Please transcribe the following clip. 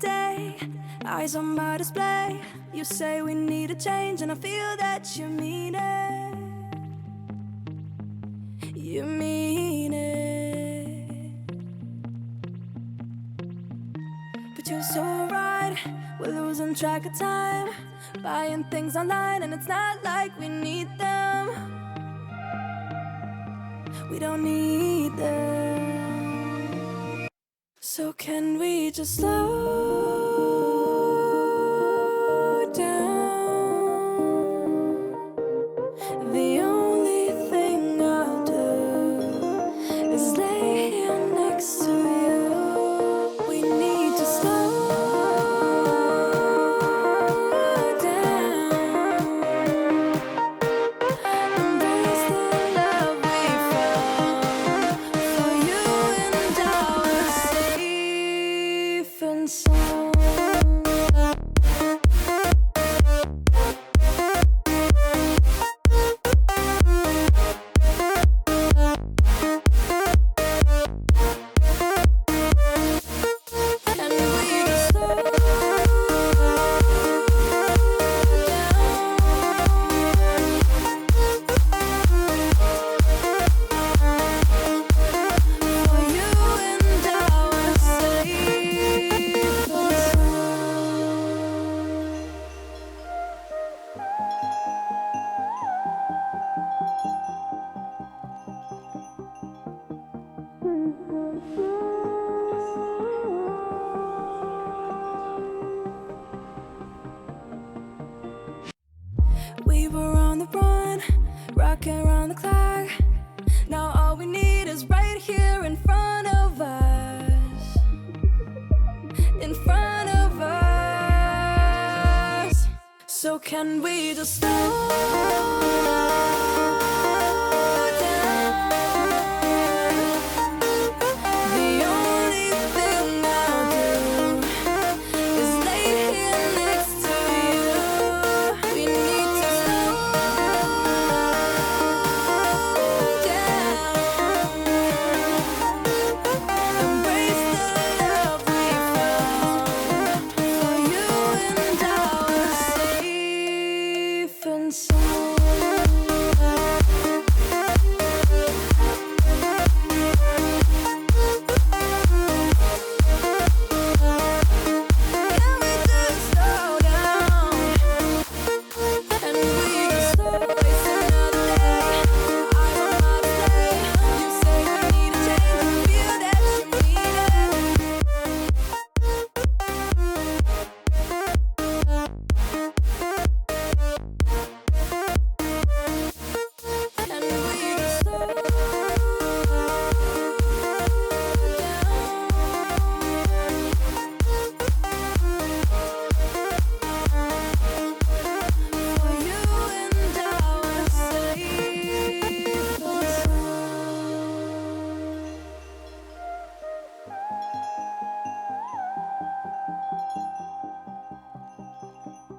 day, eyes on my display. You say we need a change, and I feel that you mean it. You mean it. But you're so right, we're losing track of time, buying things online, and it's not like we need them. We don't need them. So can we just slow down? The only thing I'll do is lay here next to you. We need to slow down. Embrace the love we found. For you and I are safe and sound. We were on the run, rocking around the clock. Now all we need is right here in front of us. In front of us. So can we just slow